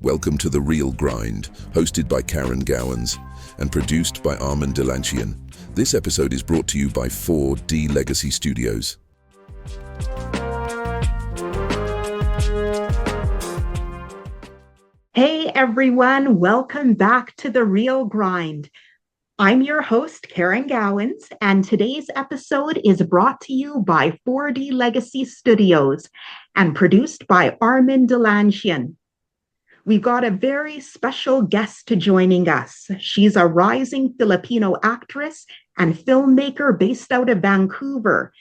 Welcome to The Real Grind, hosted by Karen Gowans and produced by Armen Dilanchian. This episode is brought to you by 4D Legacy Studios. Hey everyone, welcome back to The Real Grind. I'm your host, Karen Gowans, and today's episode is brought to you by 4D Legacy Studios and produced by Armen Dilanchian. We've got a very special guest joining us. She's a rising Filipino actress and filmmaker based out of Vancouver,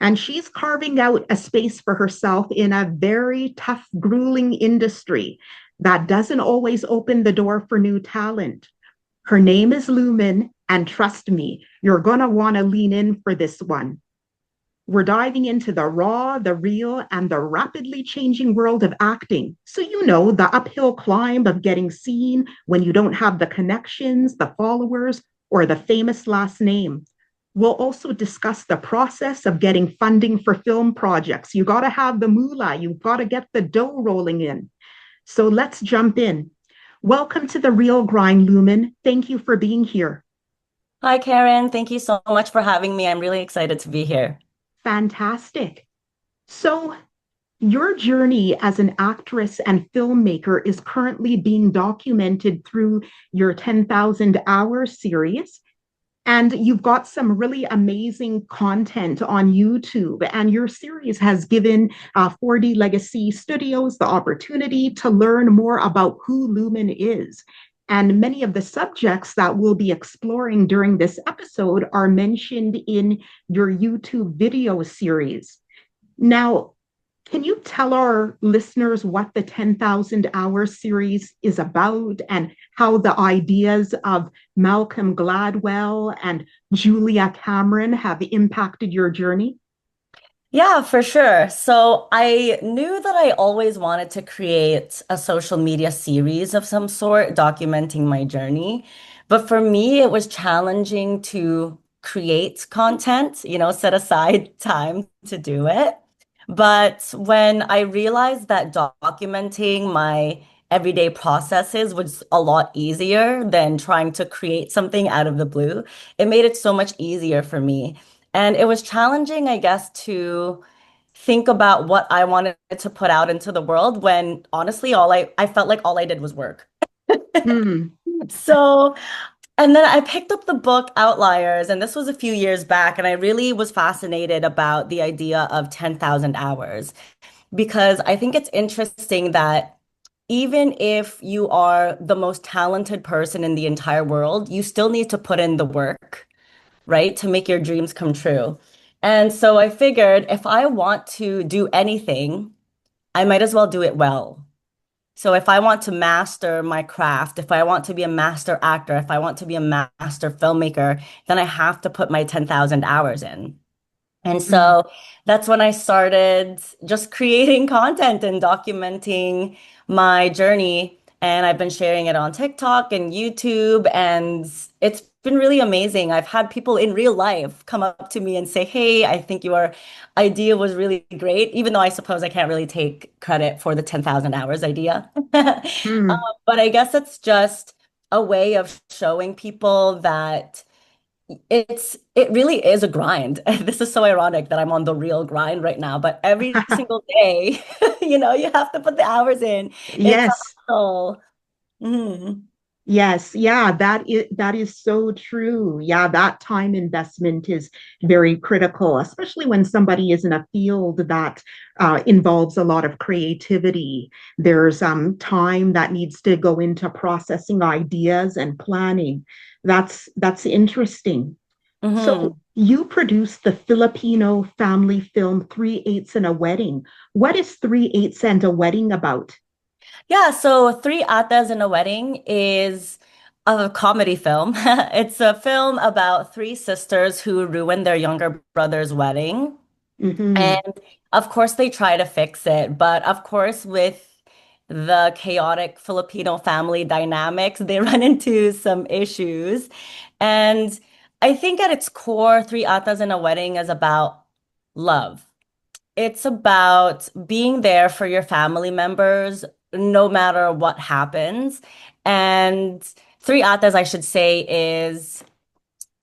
and she's carving out a space for herself in a very tough, grueling industry that doesn't always open the door for new talent. Her name is Lumen, and trust me, you're going to want to lean in for this one. We're diving into the raw, the real, and the rapidly changing world of acting. So, the uphill climb of getting seen when you don't have the connections, the followers, or the famous last name. We'll also discuss the process of getting funding for film projects. You got to have the moolah, you've got to get the dough rolling in. So let's jump in. Welcome to The Real Grind, Lumen. Thank you for being here. Hi, Karen. Thank you so much for having me. I'm really excited to be here. Fantastic. So, your journey as an actress and filmmaker is currently being documented through your 10,000 Hours series. And you've got some really amazing content on YouTube. And your series has given 4D Legacy Studios the opportunity to learn more about who Lumen is. And many of the subjects that we'll be exploring during this episode are mentioned in your YouTube video series. Now, can you tell our listeners what the 10,000 Hours series is about and how the ideas of Malcolm Gladwell and Julia Cameron have impacted your journey? Yeah, for sure. So I knew that I always wanted to create a social media series of some sort, documenting my journey. But for me, it was challenging to create content, set aside time to do it. But when I realized that documenting my everyday processes was a lot easier than trying to create something out of the blue, it made it so much easier for me. And it was challenging, I guess, to think about what I wanted to put out into the world when honestly, I felt like all I did was work. Hmm. So, and then I picked up the book Outliers, and this was a few years back, and I really was fascinated about the idea of 10,000 hours because I think it's interesting that even if you are the most talented person in the entire world, you still need to put in the work, right, to make your dreams come true. And so I figured if I want to do anything, I might as well do it well. So if I want to master my craft, if I want to be a master actor, if I want to be a master filmmaker, then I have to put my 10,000 hours in. And Hmm. so that's when I started just creating content and documenting my journey. And I've been sharing it on TikTok and YouTube, and it's been really amazing. I've had people in real life come up to me and say, "Hey, I think your idea was really great," even though I suppose I can't really take credit for the 10,000 hours idea. Hmm. But I guess it's just a way of showing people that it really is a grind. This is so ironic that I'm on the real grind right now, but every single day, you have to put the hours in. It's a Yes. hustle. Mhm. Yes, yeah, that is so true. Yeah, that time investment is very critical, especially when somebody is in a field that involves a lot of creativity. There's time that needs to go into processing ideas and planning. That's interesting. So Mhm. you produced the Filipino family film Three Eights and a Wedding. What is Three Eights and a Wedding about? Yeah, so Three Atas in a Wedding is a comedy film. It's a film about three sisters who ruined their younger brother's wedding. Hmm. And of course, they try to fix it. But of course, with the chaotic Filipino family dynamics, they run into some issues. And I think at its core, Three Atas in a Wedding is about love. It's about being there for your family members no matter what happens. And three ates, I should say, is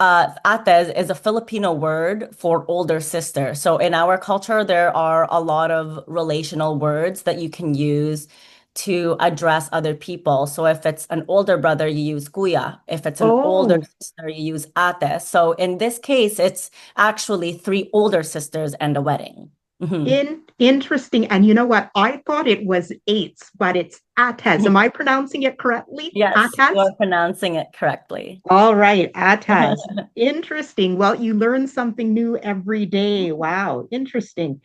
ates is a Filipino word for older sister. So in our culture, there are a lot of relational words that you can use to address other people. So if it's an older brother, you use kuya. If it's an older Oh, sister, you use ate. So in this case, it's actually three older sisters and a wedding. Mhm. interesting. And you know what? I thought it was eights, but it's ates. Am I pronouncing it correctly? Yes, you Ates? are pronouncing it correctly. All right, ates. Interesting. Well, you learn something new every day. Wow, interesting.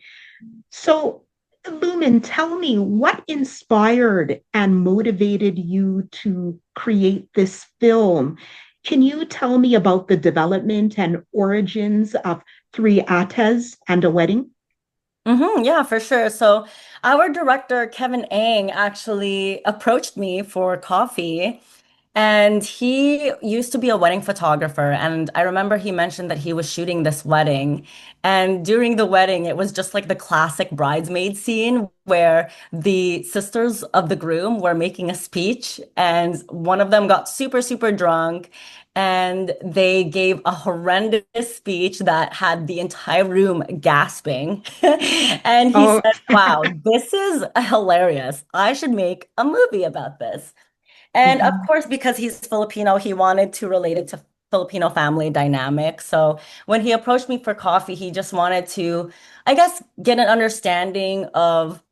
So, Lumen, tell me what inspired and motivated you to create this film? Can you tell me about the development and origins of Three Ates and a Wedding? Yeah, for sure. So our director, Kevin Ang, actually approached me for coffee. And he used to be a wedding photographer. And I remember he mentioned that he was shooting this wedding. And during the wedding, it was just like the classic bridesmaid scene where the sisters of the groom were making a speech, and one of them got super, super drunk. And they gave a horrendous speech that had the entire room gasping. And he Oh, said, wow, this is hilarious. I should make a movie about this. And of mhm. course, because he's Filipino, he wanted to relate it to Filipino family dynamic. So when he approached me for coffee, he just wanted to, I guess, get an understanding of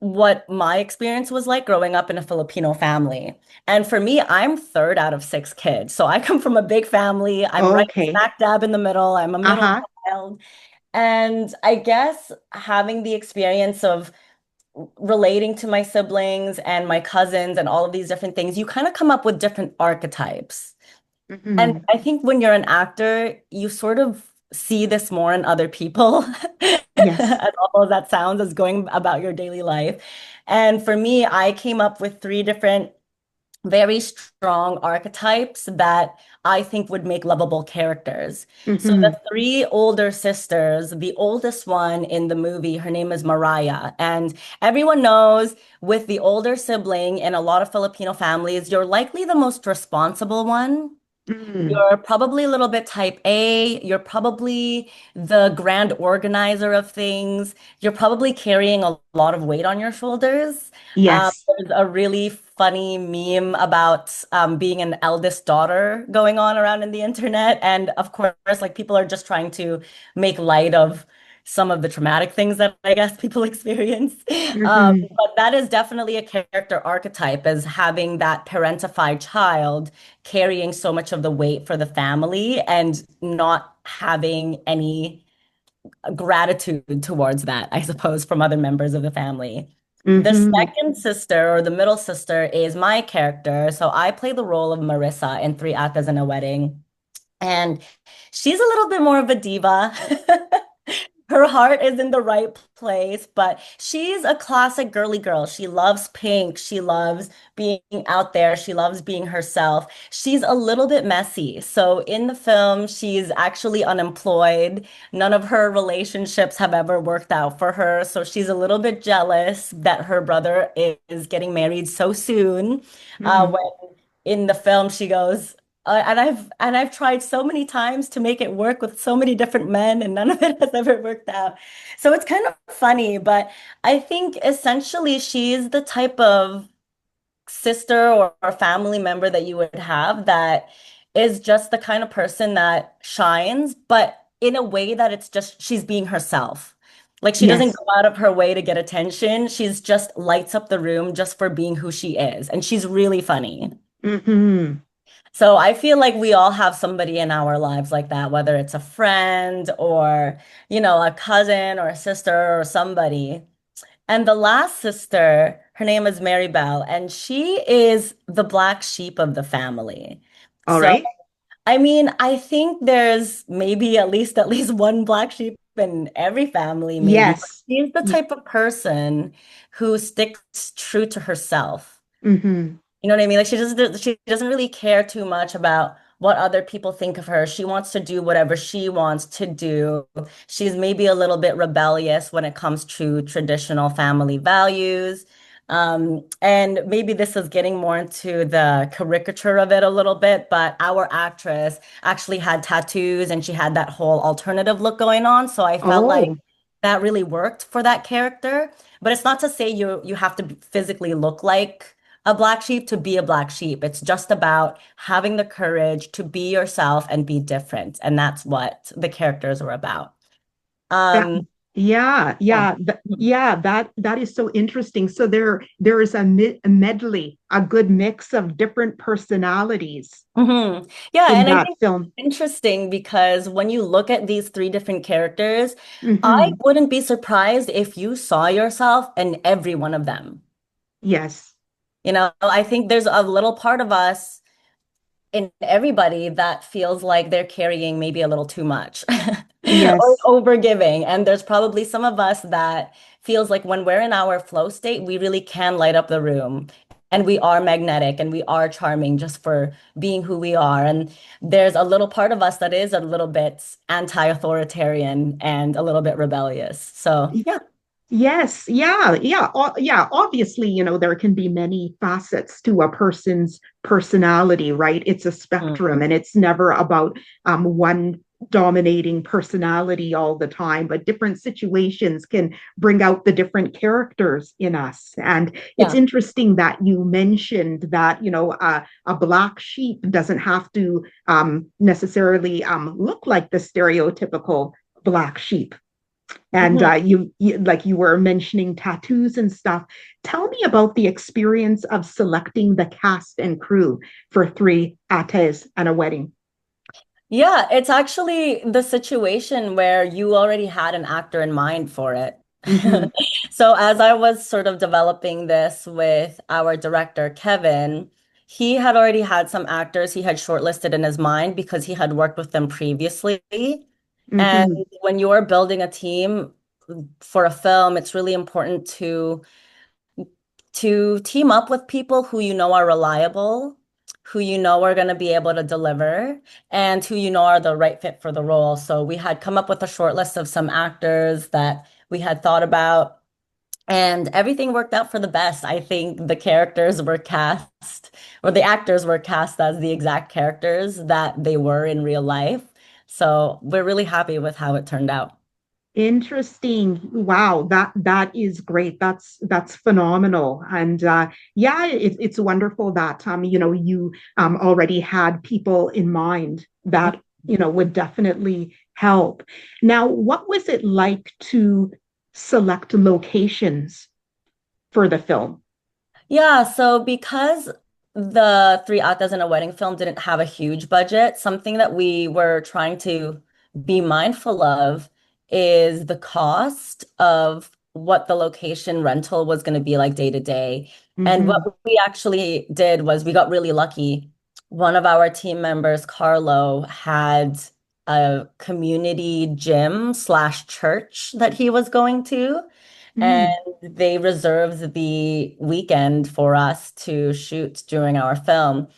what my experience was like growing up in a Filipino family. And for me, I'm third out of six kids. So I come from a big family. I'm right Okay. smack dab in the middle. I'm a middle Uh-huh. child. And I guess having the experience of relating to my siblings and my cousins and all of these different things, you kind of come up with different archetypes. And Mhm. I think when you're an actor, you sort of see this more in other people, Yes. as awful as that sounds, as going about your daily life. And for me, I came up with three different very strong archetypes that I think would make lovable characters. So the Mhm. three older sisters, the oldest one in the movie, her name is Mariah. And everyone knows with the older sibling in a lot of Filipino families, you're likely the most responsible one. Mm. You're probably a little bit type A. You're probably the grand organizer of things. You're probably carrying a lot of weight on your shoulders. Yes. There's a really funny meme about being an eldest daughter going on around in the internet. And of course, like people are just trying to make light of some of the traumatic things that I guess people experience. Mhm. But that is definitely a character archetype, as having that parentified child carrying so much of the weight for the family and not having any gratitude towards that, I suppose, from other members of the family. The Mhm. second sister or the middle sister is my character. So I play the role of Marissa in Three Ates and a Wedding. And she's a little bit more of a diva. Her heart is in the right place, but she's a classic girly girl. She loves pink. She loves being out there. She loves being herself. She's a little bit messy. So in the film, she's actually unemployed. None of her relationships have ever worked out for her. So she's a little bit jealous that her brother is getting married so soon. Mhm. When in the film, she goes, and I've tried so many times to make it work with so many different men, and none of it has ever worked out. So it's kind of funny, but I think essentially she's the type of sister or family member that you would have that is just the kind of person that shines, but in a way that it's just she's being herself. Like she doesn't Yes. go out of her way to get attention. She's just lights up the room just for being who she is. And she's really funny. Mhm. So I feel like we all have somebody in our lives like that, whether it's a friend or, a cousin or a sister or somebody. And the last sister, her name is Mary Bell, and she is the black sheep of the family. All So, right. I mean, I think there's maybe at least one black sheep in every family, maybe, but Yes. she's the type of person who sticks true to herself. Mhm. You know what I mean? Like she doesn't really care too much about what other people think of her. She wants to do whatever she wants to do. She's maybe a little bit rebellious when it comes to traditional family values. And maybe this is getting more into the caricature of it a little bit, but our actress actually had tattoos and she had that whole alternative look going on. So I felt like Oh, that really worked for that character. But it's not to say you have to physically look like a black sheep to be a black sheep. It's just about having the courage to be yourself and be different. And that's what the characters are about. that Um, yeah, yeah. yeah, that is so interesting. So there is a medley, a good mix of different personalities Yeah, in and I that think film. it's interesting because when you look at these three different characters, I Hmm. wouldn't be surprised if you saw yourself in every one of them. Yes, I think there's a little part of us in everybody that feels like they're carrying maybe a little too much or yes. overgiving. And there's probably some of us that feels like when we're in our flow state, we really can light up the room and we are magnetic and we are charming just for being who we are. And there's a little part of us that is a little bit anti-authoritarian and a little bit rebellious. So, yeah. Yes, yeah. Obviously, there can be many facets to a person's personality, right? It's a spectrum, Mhm. and it's never about one dominating personality all the time, but different situations can bring out the different characters in us. And it's Yeah. interesting that you mentioned that, a black sheep doesn't have to necessarily look like the stereotypical black sheep. And Mhm. like you were mentioning tattoos and stuff. Tell me about the experience of selecting the cast and crew for three ates and a wedding. Yeah, it's actually the situation where you already had an actor in mind for it. Hmm. So as I was sort of developing this with our director, Kevin, he had already had some actors he had shortlisted in his mind because he had worked with them previously. And Hmm. when you're building a team for a film, it's really important to team up with people who you know are reliable, who you know are going to be able to deliver, and who you know are the right fit for the role. So we had come up with a short list of some actors that we had thought about, and everything worked out for the best. I think the characters were cast, or the actors were cast as the exact characters that they were in real life. So we're really happy with how it turned out. Interesting. Wow, that is great. That's phenomenal. And yeah, it's wonderful that you already had people in mind that would definitely help. Now, what was it like to select locations for the film? Yeah, so because the Three Atas in a Wedding film didn't have a huge budget, something that we were trying to be mindful of is the cost of what the location rental was going to be like day to day. And what Hmm. we actually did was we got really lucky. One of our team members, Carlo, had a community gym slash church that he was going to. And Mm. they reserved the weekend for us to shoot during our film.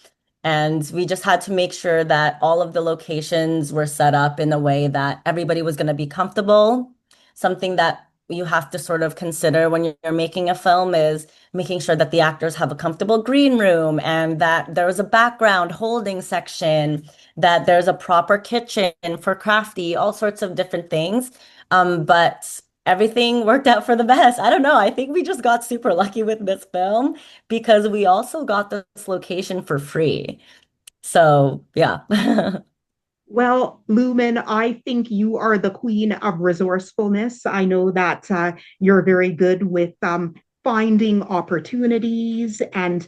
And we just had to make sure that all of the locations were set up in a way that everybody was going to be comfortable. Something that you have to sort of consider when you're making a film is making sure that the actors have a comfortable green room and that there's a background holding section, that there's a proper kitchen for crafty, all sorts of different things. But everything worked out for the best. I don't know. I think we just got super lucky with this film because we also got this location for free. So, yeah. Well, Lumen, I think you are the queen of resourcefulness. I know that you're very good with finding opportunities and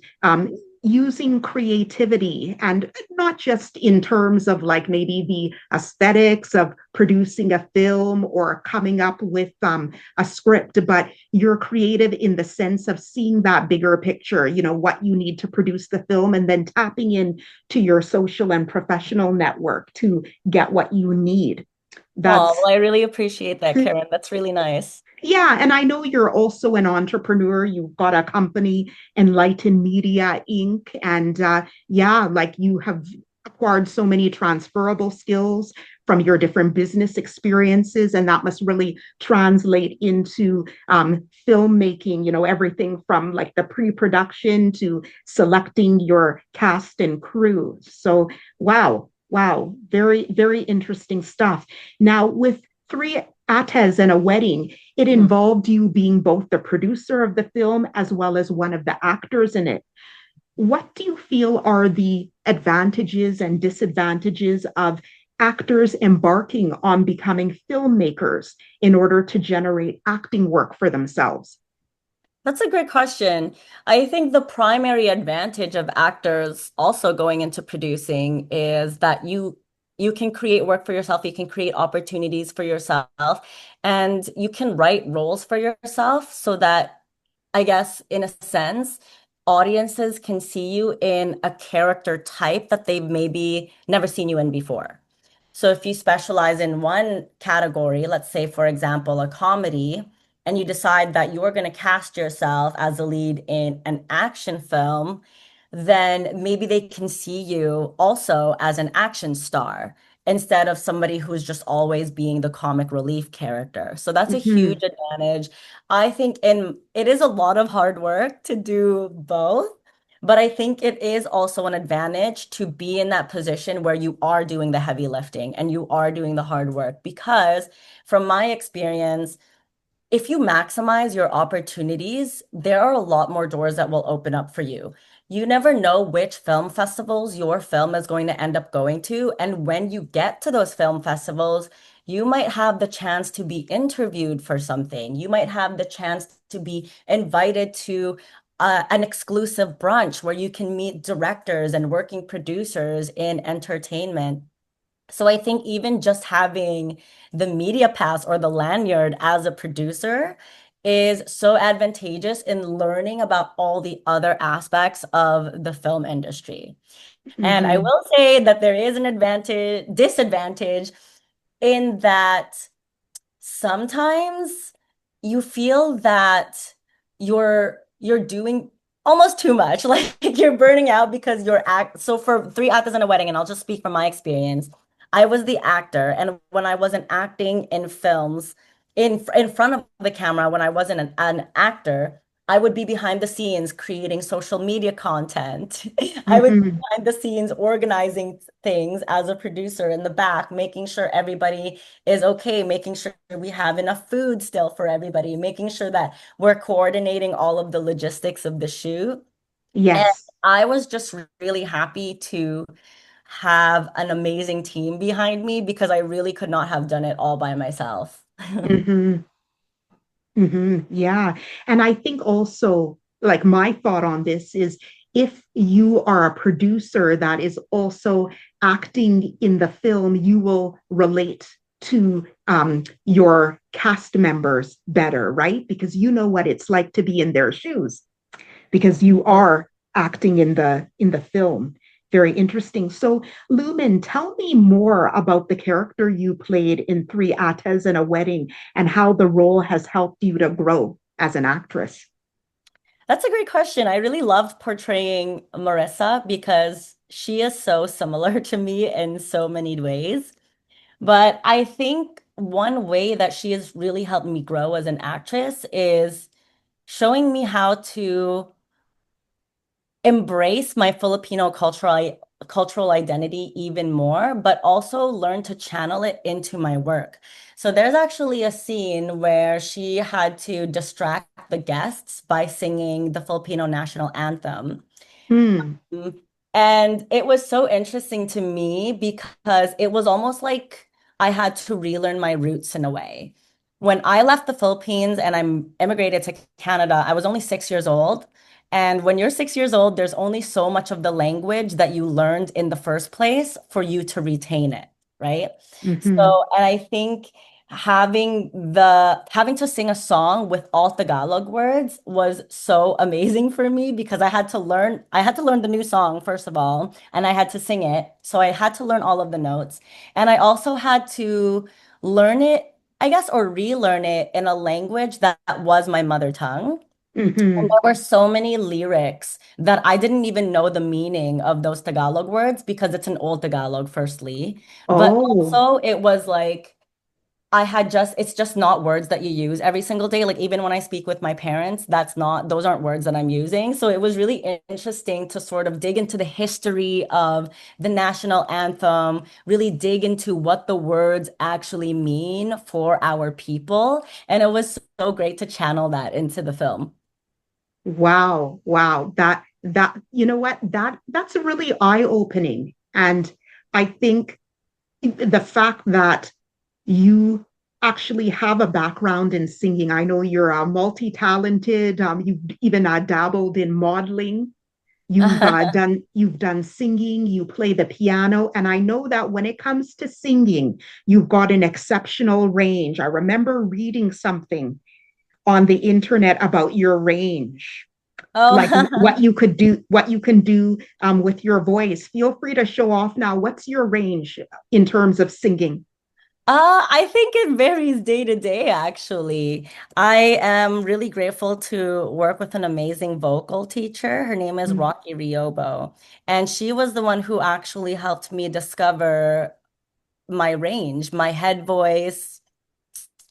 using creativity, and not just in terms of like maybe the aesthetics of producing a film or coming up with a script, but you're creative in the sense of seeing that bigger picture, what you need to produce the film, and then tapping in to your social and professional network to get what you need. Oh, That's well, I really appreciate that, Karen. That's really nice. yeah, and I know you're also an entrepreneur. You've got a company, Enlighten Media Inc. And yeah, like you have acquired so many transferable skills from your different business experiences, and that must really translate into filmmaking, everything from like the pre-production to selecting your cast and crew. So, wow, wow, very, very interesting stuff. Now, with three ates and a wedding, it Mhm. involved you being both the producer of the film as well as one of the actors in it. What do you feel are the advantages and disadvantages of actors embarking on becoming filmmakers in order to generate acting work for themselves? That's a great question. I think the primary advantage of actors also going into producing is that you can create work for yourself, you can create opportunities for yourself, and you can write roles for yourself so that I guess in a sense, audiences can see you in a character type that they've maybe never seen you in before. So if you specialize in one category, let's say, for example, a comedy, and you decide that you're going to cast yourself as a lead in an action film, then maybe they can see you also as an action star instead of somebody who's just always being the comic relief character. So that's a Mm-hmm. huge advantage. I think it is a lot of hard work to do both. But I think it is also an advantage to be in that position where you are doing the heavy lifting and you are doing the hard work. Because from my experience, if you maximize your opportunities, there are a lot more doors that will open up for you. You never know which film festivals your film is going to end up going to. And when you get to those film festivals, you might have the chance to be interviewed for something. You might have the chance to be invited to an exclusive brunch where you can meet directors and working producers in entertainment. So I think even just having the media pass or the lanyard as a producer is so advantageous in learning about all the other aspects of the film industry. And I Mm-hmm. will say that there is an disadvantage in that sometimes you feel that you're doing almost too much. Like you're burning out because you're act so for three actors in a wedding, and I'll just speak from my experience. I was the actor, and when I wasn't acting in films in front of the camera, when I wasn't an actor, I would be behind the scenes creating social media content. I would be Mm-hmm. behind the scenes organizing things as a producer in the back, making sure everybody is okay, making sure we have enough food still for everybody, making sure that we're coordinating all of the logistics of the shoot. And Yes. I was just really happy to have an amazing team behind me because I really could not have done it all by myself. Mm-hmm. Mm-hmm. Yeah. And I think also, like, my thought on this is if you are a producer that is also acting in the film, you will relate to your cast members better, right? Because you know what it's like to be in their shoes because you are acting in the film. Very interesting. So, Lumen, tell me more about the character you played in Three Ates and a Wedding and how the role has helped you to grow as an actress. That's a great question. I really loved portraying Marissa because she is so similar to me in so many ways. But I think one way that she has really helped me grow as an actress is showing me how to embrace my Filipino cultural identity even more, but also learn to channel it into my work. So there's actually a scene where she had to distract the guests by singing the Filipino national anthem. Hmm. Mm. And it was so interesting to me because it was almost like I had to relearn my roots in a way. When I left the Philippines and I'm immigrated to Canada, I was only 6 years old. And when you're 6 years old, there's only so much of the language that you learned in the first place for you to retain it, right? Mm-hmm. So, and I think having to sing a song with all Tagalog words was so amazing for me because I had to learn the new song first of all, and I had to sing it. So I had to learn all of the notes. And I also had to learn it, I guess, or relearn it in a language that was my mother tongue. Mm-hmm. There were so many lyrics that I didn't even know the meaning of those Tagalog words because it's an old Tagalog, firstly. But Oh, also, it was like, it's just not words that you use every single day. Like even when I speak with my parents, those aren't words that I'm using. So it was really interesting to sort of dig into the history of the national anthem, really dig into what the words actually mean for our people. And it was so great to channel that into the film. wow, wow. That you know what? That's really eye-opening. And I think the fact that you actually have a background in singing. I know you're multi-talented. You've even dabbled in modeling. You've done singing. You play the piano, and I know that when it comes to singing, you've got an exceptional range. I remember reading something on the internet about your range, like what Oh, you could do, what you can do with your voice. Feel free to show off now. What's your range in terms of singing? I think it varies day to day, actually. I am really grateful to work with an amazing vocal teacher. Her name is Mm, Rocky Riobo, and she was the one who actually helped me discover my range, my head voice,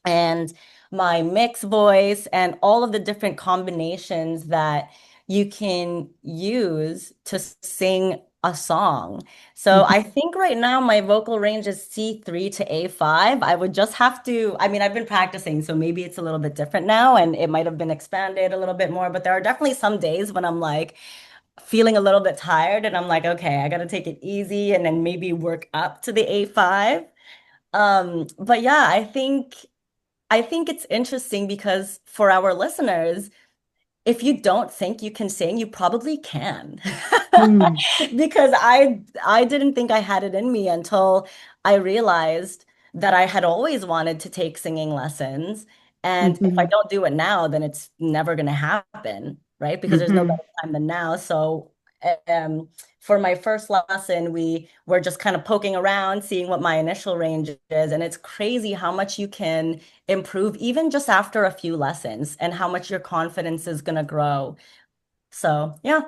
and my mix voice and all of the different combinations that you can use to sing a song. So I mhm, think right now my vocal range is C3 to A5. I would just have to, I mean, I've been practicing, so maybe it's a little bit different now and it might have been expanded a little bit more, but there are definitely some days when I'm like feeling a little bit tired and I'm like, okay, I got to take it easy and then maybe work up to the A5. But yeah, I think it's interesting because for our listeners, if you don't think you can sing, you probably can. mm, Because I didn't think I had it in me until I realized that I had always wanted to take singing lessons. And if I mhm, don't do it now, then it's never going to happen, right? Because there's no mhm. better time than now. So um, for my first lesson, we were just kind of poking around, seeing what my initial range is. And it's crazy how much you can improve even just after a few lessons and how much your confidence is going to grow. So, yeah.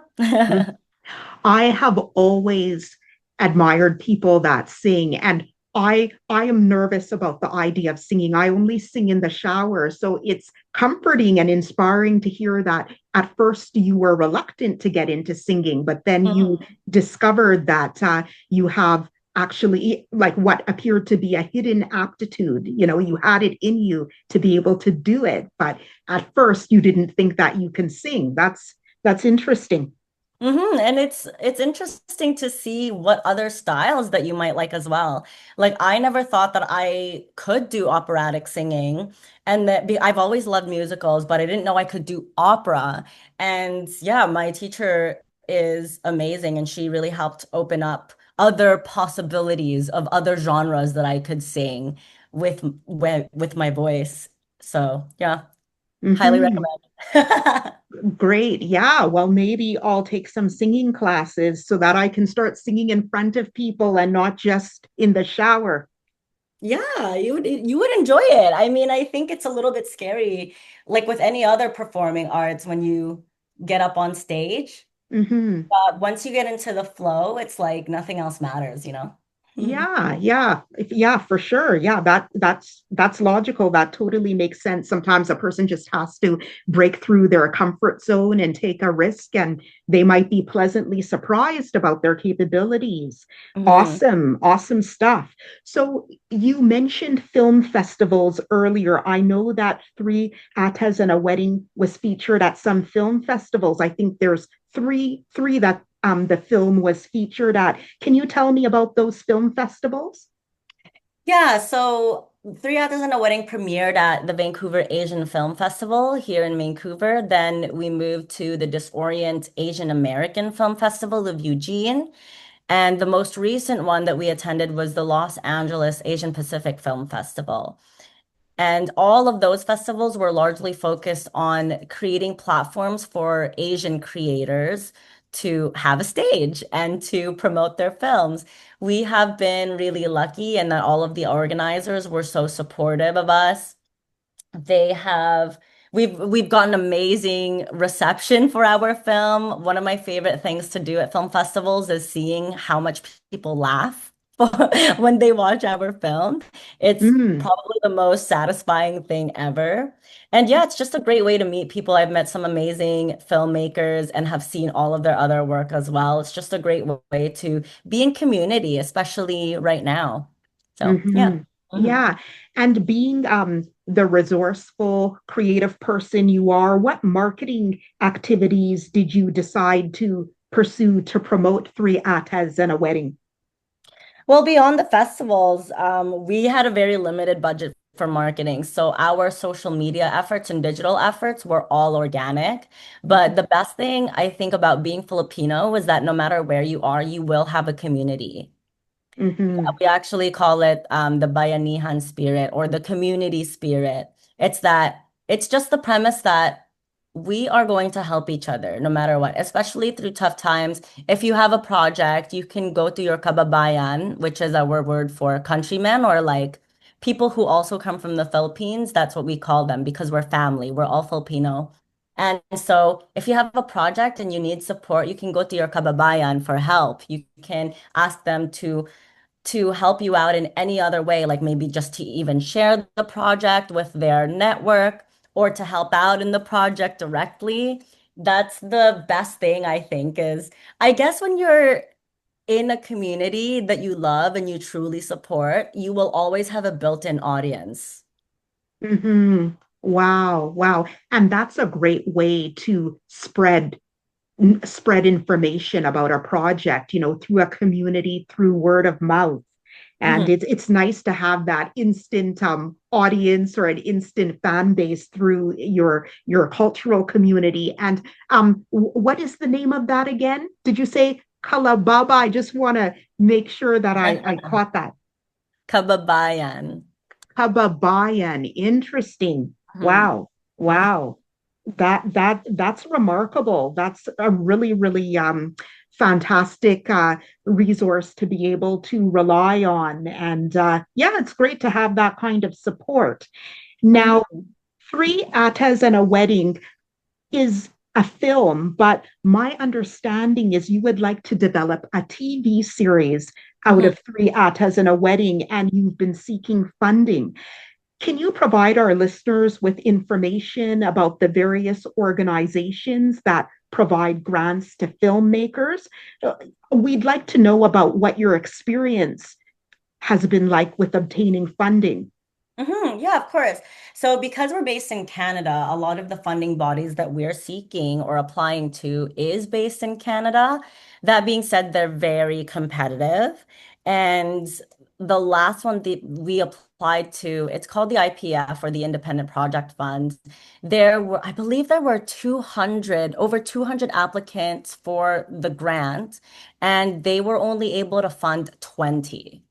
I have always admired people that sing, and I am nervous about the idea of singing. I only sing in the shower, so it's comforting and inspiring to hear that at first you were reluctant to get into singing, but then you Mhm. discovered that you have actually like what appeared to be a hidden aptitude. You had it in you to be able to do it, but at first you didn't think that you can sing. That's interesting. And it's interesting to see what other styles that you might like as well. Like I never thought that I could do operatic singing, and I've always loved musicals, but I didn't know I could do opera. And yeah, my teacher is amazing, and she really helped open up other possibilities of other genres that I could sing with my voice. So yeah, highly Mhm. recommend. Great. Yeah. Well, maybe I'll take some singing classes so that I can start singing in front of people and not just in the shower. Yeah, you would enjoy it. I mean, I think it's a little bit scary, like with any other performing arts when you get up on stage. Hmm. But once you get into the flow, it's like nothing else matters, you know? Yeah, yeah, yeah, for sure. Yeah, that's logical. That totally makes sense. Sometimes a person just has to break through their comfort zone and take a risk, and they might be pleasantly surprised about their capabilities. Mhm. Awesome, awesome stuff. So you mentioned film festivals earlier. I know that Three Atas and a Wedding was featured at some film festivals. I think there's three that the film was featured at. Can you tell me about those film festivals? Yeah, so Three Authors and a Wedding premiered at the Vancouver Asian Film Festival here in Vancouver. Then we moved to the Disorient Asian American Film Festival of Eugene. And the most recent one that we attended was the Los Angeles Asian Pacific Film Festival. And all of those festivals were largely focused on creating platforms for Asian creators to have a stage and to promote their films. We have been really lucky in that all of the organizers were so supportive of us. They have We've gotten amazing reception for our film. One of my favorite things to do at film festivals is seeing how much people laugh when they watch our film. It's Mm, probably the most satisfying thing ever. And yeah, it's just a great way to meet people. I've met some amazing filmmakers and have seen all of their other work as well. It's just a great way to be in community, especially right now. So yeah. hmm. Mhm. Yeah. And being the resourceful, creative person you are, what marketing activities did you decide to pursue to promote Three Atas and a Wedding? Well, beyond the festivals, we had a very limited budget for marketing. So our social media efforts and digital efforts were all organic. But the best thing I think about being Filipino is that no matter where you are, you will have a community. Mm-hmm. We actually call it the bayanihan spirit or the community spirit. It's just the premise that we are going to help each other no matter what, especially through tough times. If you have a project, you can go to your kababayan, which is our word for countrymen or like people who also come from the Philippines. That's what we call them because we're family. We're all Filipino. And so if you have a project and you need support, you can go to your kababayan for help. You can ask them to help you out in any other way, like maybe just to even share the project with their network or to help out in the project directly. That's the best thing I think is, I guess when you're in a community that you love and you truly support, you will always have a built-in audience. Mm-hmm. Wow, wow. And that's a great way to spread information about a project, through a community, through word of mouth. And Mhm. it's nice to have that instant audience or an instant fan base through your cultural community. And what is the name of that again? Did you say Kalababa? I just want to make sure that I caught that. Kababayan. Kababayan. Interesting. Mhm. Wow. Wow. That's remarkable. That's a really, really fantastic resource to be able to rely on. And yeah, it's great to have that kind of support. Mhm. Now, Three Atas and a Wedding is a film, but my understanding is you would like to develop a TV series out Mhm. of Three Atas and a Wedding, and you've been seeking funding. Can you provide our listeners with information about the various organizations that provide grants to filmmakers? Uh, We'd like to know about what your experience has been like with obtaining funding. Yeah, of course. So, because we're based in Canada, a lot of the funding bodies that we're seeking or applying to is based in Canada. That being said, they're very competitive. And the last one that we applied to, it's called the IPF or the Independent Project Fund. I believe there were over 200 applicants for the grant, and they were only able to fund 20.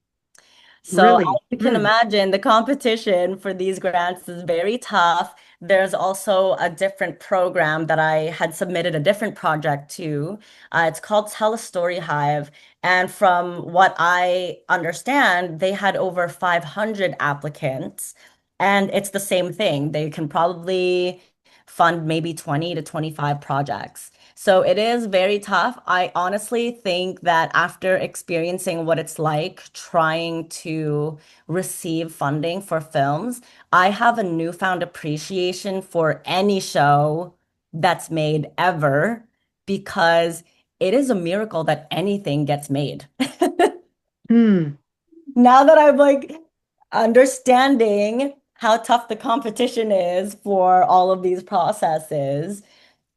So as Really? you can Hmm. imagine, the competition for these grants is very tough. There's also a different program that I had submitted a different project to. It's called Tell a Story Hive. And from what I understand, they had over 500 applicants. And it's the same thing. They can probably fund maybe 20 to 25 projects. So it is very tough. I honestly think that after experiencing what it's like trying to receive funding for films, I have a newfound appreciation for any show that's made ever because it is a miracle that anything gets made. Hmm. Now that I'm like understanding how tough the competition is for all of these processes,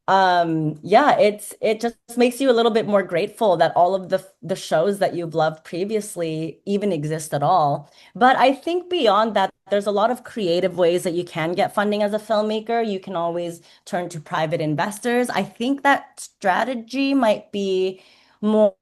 yeah, it just makes you a little bit more grateful that all of the shows that you've loved previously even exist at all. But I think beyond that, there's a lot of creative ways that you can get funding as a filmmaker. You can always turn to private investors. I think that strategy might be more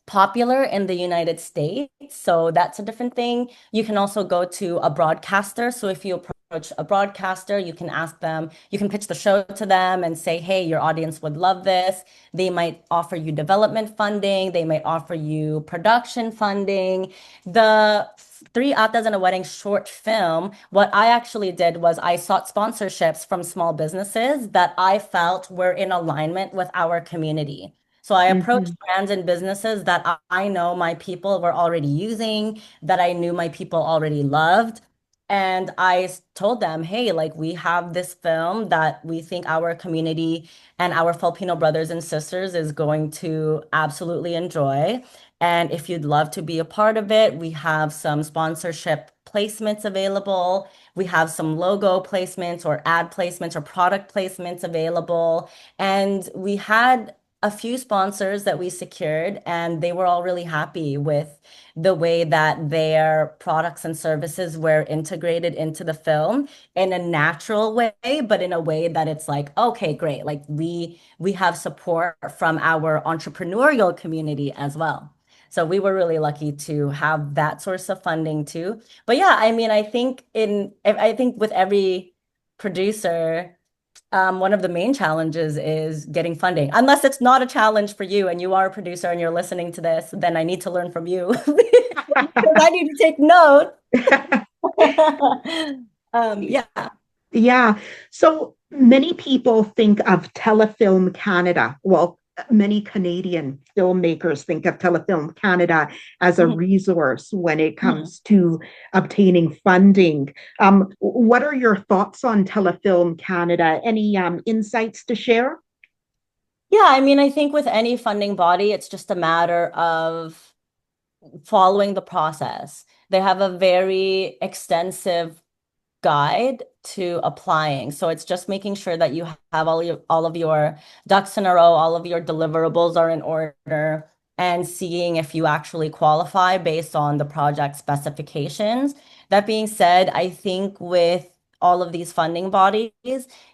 popular in the United States. So that's a different thing. You can also go to a broadcaster. So if you approach approach a broadcaster. You can ask them, you can pitch the show to them and say, hey, your audience would love this. They might offer you development funding. They might offer you production funding. The Three Atas and a Wedding short film, what I actually did was I sought sponsorships from small businesses that I felt were in alignment with our community. So I approached Mhm. brands and businesses that I know my people were already using, that I knew my people already loved. And told them, hey, like we have this film that we think our community and our Filipino brothers and sisters is going to absolutely enjoy. And if you'd love to be a part of it, we have some sponsorship placements available. We have some logo placements or ad placements or product placements available. And we had a few sponsors that we secured, and they were all really happy with the way that their products and services were integrated into the film in a natural way, but in a way that it's like, okay, great. Like we have support from our entrepreneurial community as well. So we were really lucky to have that source of funding too. But yeah, I mean, I think with every producer, one of the main challenges is getting funding. Unless it's not a challenge for you and you are a producer and you're listening to this, then I need to learn from you because I need to take note. Yeah. Yeah. So many people think of Telefilm Canada. Well, many Canadian filmmakers think of Telefilm Canada as a Mhm, resource when it mhm. comes to obtaining funding. What are your thoughts on Telefilm Canada? Any insights to share? Yeah, I mean, I think with any funding body, it's just a matter of following the process. They have a very extensive guide to applying. So it's just making sure that you have all of your ducks in a row, all of your deliverables are in order, and seeing if you actually qualify based on the project specifications. That being said, I think with all of these funding bodies,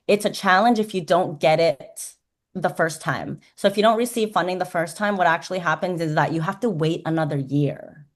it's a challenge if you don't get it the first time. So if you don't receive funding the first time, what actually happens is that you have to wait another year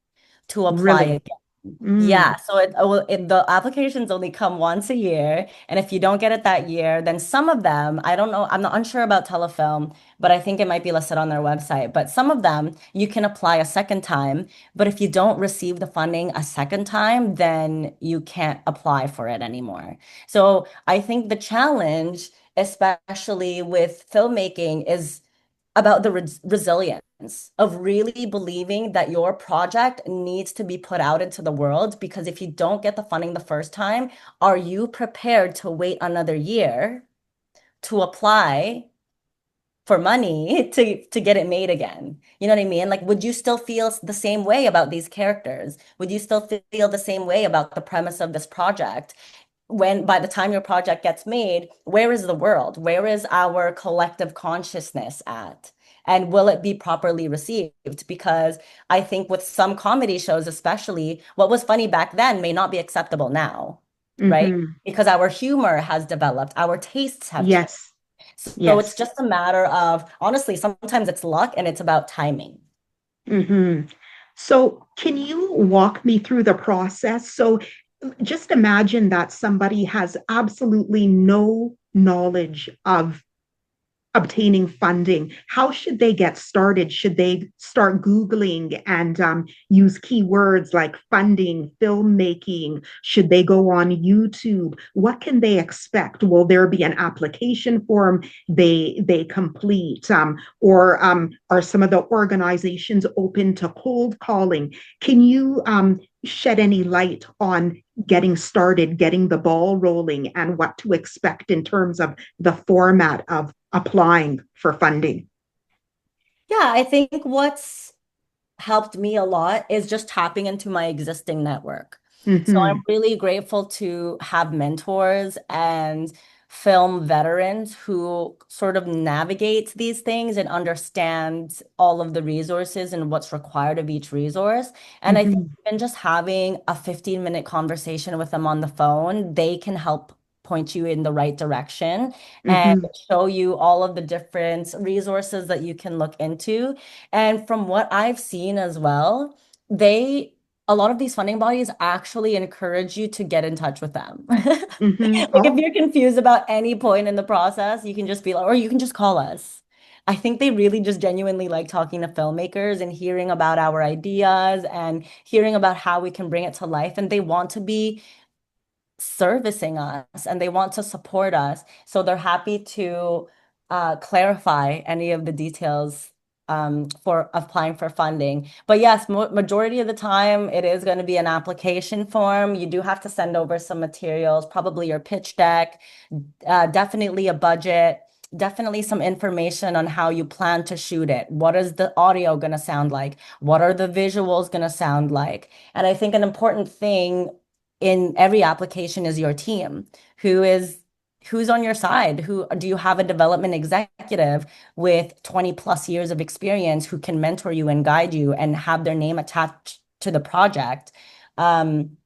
to apply Really? again. Mm, Yeah, so the applications only come once a year, and if you don't get it that year, then some of them, I don't know, I'm not unsure about Telefilm, but I think it might be listed on their website. But some of them you can apply a second time, but if you don't receive the funding a second time, then you can't apply for it anymore. So I think the challenge, especially with filmmaking, is about the resilience of really believing that your project needs to be put out into the world. Because if you don't get the funding the first time, are you prepared to wait another year to apply for money to get it made again? You know what I mean? Like, would you still feel the same way about these characters? Would you still feel the same way about the premise of this project? When by the time your project gets made, where is the world? Where is our collective consciousness at? And will it be properly received? Because I think with some comedy shows, especially, what was funny back then may not be acceptable now, right? hmm. Because our humor has developed, our tastes have changed. Yes. So it's Yes. just a matter of, honestly, sometimes it's luck and it's about timing. Hmm. So, can you walk me through the process? So, just imagine that somebody has absolutely no knowledge of obtaining funding. How should they get started? Should they start Googling and use keywords like funding, filmmaking? Should they go on YouTube? What can they expect? Will there be an application form they complete? Or are some of the organizations open to cold calling? Can you shed any light on getting started, getting the ball rolling, and what to expect in terms of the format of applying for funding? Yeah, I think what's helped me a lot is just tapping into my existing network. So I'm Mm-hmm. really grateful to have mentors and film veterans who sort of navigate these things and understand all of the resources and what's required of each resource. And I think Mm-hmm. even just having a 15-minute conversation with them on the phone, they can help point you in the right direction and Mm-hmm. show you all of the different resources that you can look into. And from what I've seen as well, they a lot of these funding bodies actually encourage you to get in touch with them. Mm-hmm. Like if Oh, you're confused about any point in the process, you can just be like, or you can just call us. I think they really just genuinely like talking to filmmakers and hearing about our ideas and hearing about how we can bring it to life. And they want to be servicing us and they want to support us. So they're happy to clarify any of the details for applying for funding. But yes, majority of the time, it is going to be an application form. You do have to send over some materials, probably your pitch deck, definitely a budget. Definitely some information on how you plan to shoot it. What is the audio going to sound like? What are the visuals going to sound like? And I think an important thing in every application is your team. Who's on your side? Who do you have a development executive with 20 plus years of experience who can mentor you and guide you and have their name attached to the project? Um,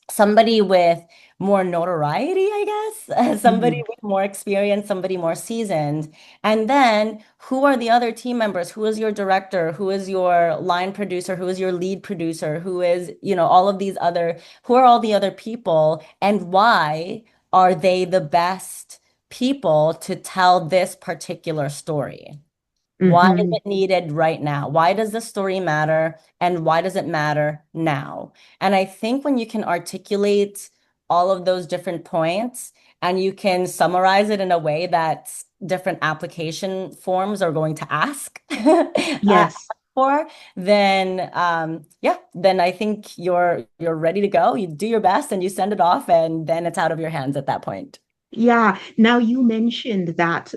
Somebody with more notoriety, I guess, somebody mm-hmm. with more experience, somebody more seasoned. And then who are the other team members? Who is your director? Who is your line producer? Who is your lead producer? Who is, all of these other, who are all the other people? And why are they the best people to tell this particular story? Why is Mm-hmm. it needed right now? Why does the story matter? And why does it matter now? And I think when you can articulate all of those different points and you can summarize it in a way that different application forms are going to ask Yes. for, then yeah, then I think you're ready to go. You do your best and you send it off, and then it's out of your hands at that point. Yeah. Now you mentioned that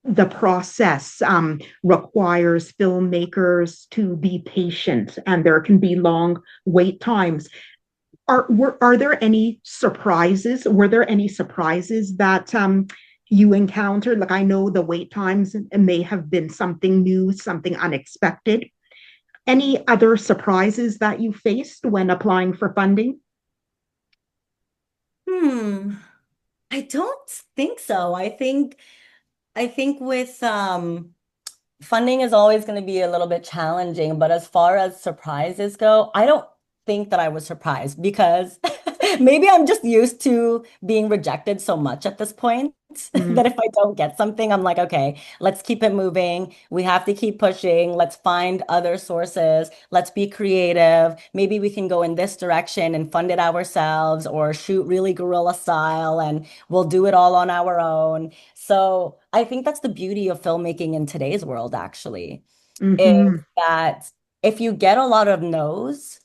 the process requires filmmakers to be patient and there can be long wait times. Are there any surprises? Were there any surprises that you encountered? Like I know the wait times may have been something new, something unexpected. Any other surprises that you faced when applying for funding? Hmm. I don't think so. I think with funding is always going to be a little bit challenging, but as far as surprises go, I don't think that I was surprised because maybe I'm just used to being rejected so much at this point Mm, that if I don't get something, I'm like, okay, let's keep it moving. We have to keep pushing. Let's find other sources. Let's be creative. Maybe we can go in this direction and fund it ourselves or shoot really guerrilla style and we'll do it all on our own. So I think that's the beauty of filmmaking in today's world, actually, is mhm. that if you get a lot of no's,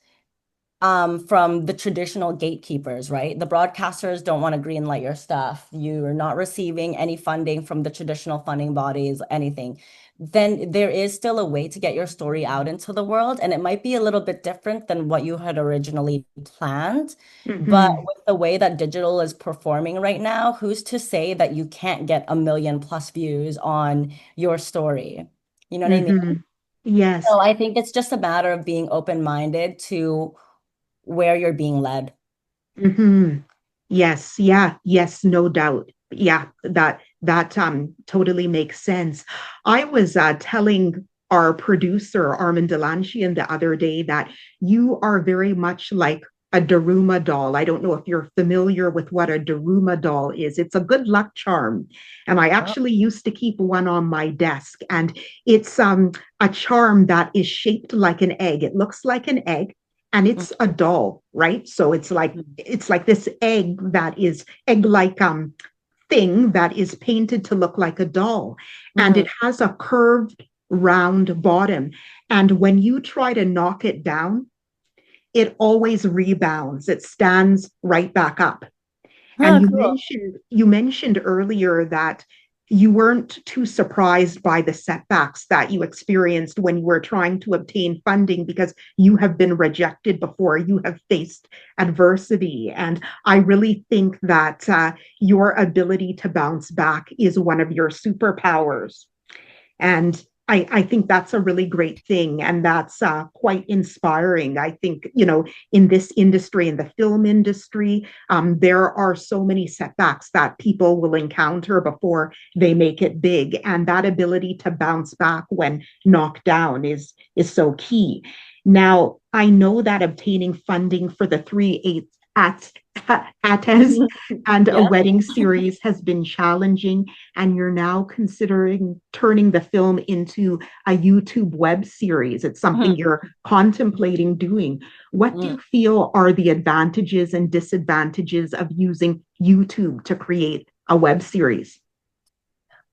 from the traditional gatekeepers, right? The broadcasters don't want to greenlight your stuff. You're not receiving any funding from the traditional funding bodies, anything. Then there is still a way to get your story out into the world, and it might be a little bit different than what you had originally planned. But Mhm. with the way that digital is performing right now, who's to say that you can't get a million plus views on your story? You know what I mean? Mhm. Yes. So I think it's just a matter of being open-minded to where you're being led. Mhm. Yes. Yeah. Yes. No doubt. Yeah. That totally makes sense. I was telling our producer Armen Dilanchian the other day that you are very much like a Daruma doll. I don't know if you're familiar with what a Daruma doll is. It's a good luck charm, and I Oh. actually used to keep one on my desk. And it's a charm that is shaped like an egg. It looks like an egg and it's a doll, right? So Mhm. it's like this egg that is egg-like thing that is painted to look like a doll, and Mhm. it has a curved round bottom. And when you try to knock it down, it always rebounds. It stands right back up. And Oh, cool. you mentioned earlier that you weren't too surprised by the setbacks that you experienced when you were trying to obtain funding because you have been rejected before, you have faced adversity. And I really think that your ability to bounce back is one of your superpowers. And I think that's a really great thing. And that's quite inspiring. I think, in this industry, in the film industry, there are so many setbacks that people will encounter before they make it big. And that ability to bounce back when knocked down is so key. Now, I know that obtaining funding for the three eight ATES and a Yeah. wedding series has been challenging, and you're now considering turning the film into a YouTube web series. It's something Mhm. you're contemplating doing. What do Mm. you feel are the advantages and disadvantages of using YouTube to create a web series?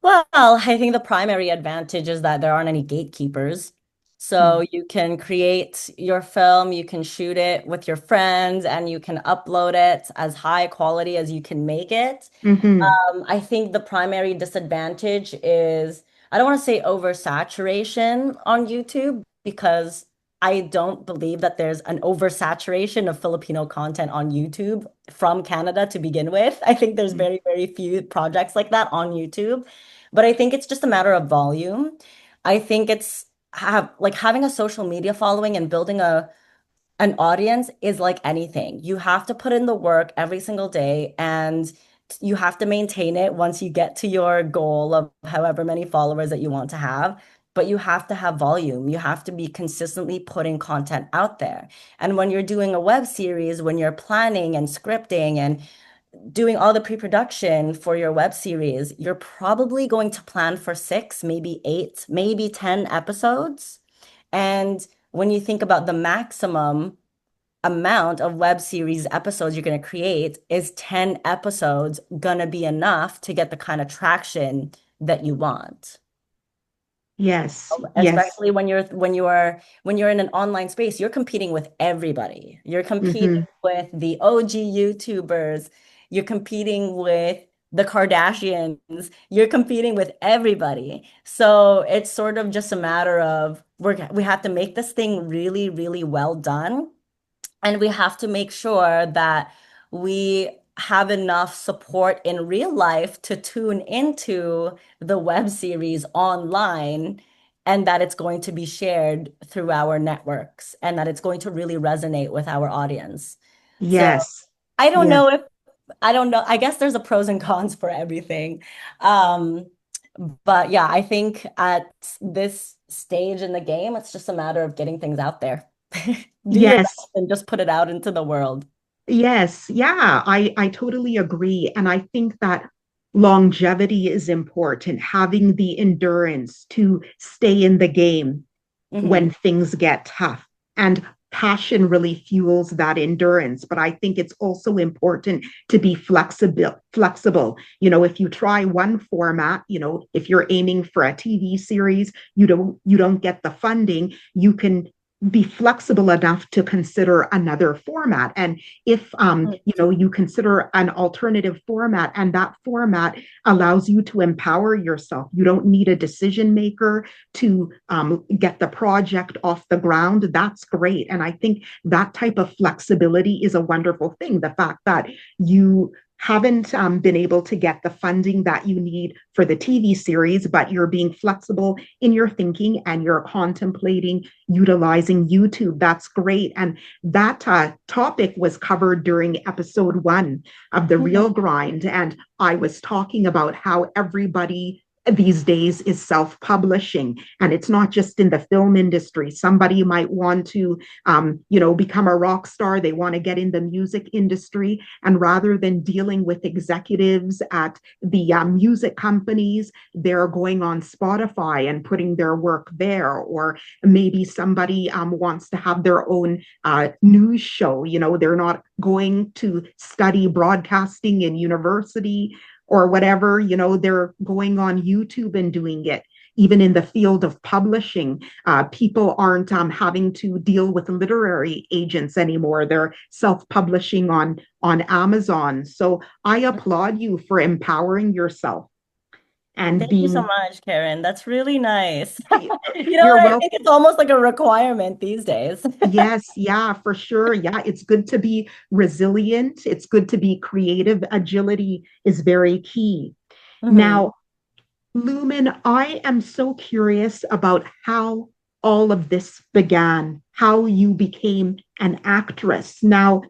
Well, I think the primary advantage is that there aren't any gatekeepers. So Mm. you can create your film, you can shoot it with your friends, and you can upload it as high quality as you can make it. Mm-hmm. I think the primary disadvantage is I don't want to say oversaturation on YouTube because I don't believe that there's an oversaturation of Filipino content on YouTube from Canada to begin with. I think there's very, very few projects like that on YouTube, but I think it's just a matter of volume. I think it's have like having a social media following and building an audience is like anything. You have to put in the work every single day and you have to maintain it once you get to your goal of however many followers that you want to have. But you have to have volume. You have to be consistently putting content out there. And when you're doing a web series, when you're planning and scripting and doing all the pre-production for your web series, you're probably going to plan for six, maybe eight, maybe 10 episodes. And when you think about the maximum amount of web series episodes you're going to create, is 10 episodes going to be enough to get the kind of traction that you want? Yes, yes. Especially when you're in an online space, you're competing with everybody. You're competing Mm-hmm. with the OG YouTubers. You're competing with the Kardashians. You're competing with everybody. So it's sort of just a matter of we have to make this thing really, really well done. And we have to make sure that we have enough support in real life to tune into the web series online and that it's going to be shared through our networks and that it's going to really resonate with our audience. So Yes, I don't yes. know if I don't know. I guess there's a pros and cons for everything. Um, but yeah, I think at this stage in the game, it's just a matter of getting things out there. Do your best Yes, and just put it out into the world. yes, yeah, I totally agree. And I think that longevity is important, having the endurance to stay in the game when Hmm. things get tough. And passion really fuels that endurance. But I think it's also important to be flexible. If you try one format, if you're aiming for a TV series, you don't get the funding, you can be flexible enough to consider another format. And if you consider an alternative format and that format allows you to empower yourself, you don't need a decision maker to get the project off the ground. That's great. And I think that type of flexibility is a wonderful thing. The fact that you haven't been able to get the funding that you need for the TV series, but you're being flexible in your thinking and you're contemplating utilizing YouTube. That's great. And that topic was covered during episode 1 of The Real Grind. And I was talking about how everybody these days is self-publishing, and it's not just in the film industry. Somebody might want to become a rock star, they want to get in the music industry, and rather than dealing with executives at the music companies, they're going on Spotify and putting their work there. Or maybe somebody wants to have their own news show. They're not going to study broadcasting in university or whatever, they're going on YouTube and doing it. Even in the field of publishing, people aren't having to deal with literary agents anymore. They're self-publishing on Amazon. So I applaud you for empowering yourself and Thank you so being. much, Karen. That's really nice. You know You're what? I welcome. think it's almost like a requirement these days. Yes, yeah, for sure. Yeah, it's good to be resilient. It's good to be creative. Agility is very key. Hmm. Now, Lumen, I am so curious about how all of this began, how you became an actress. Now,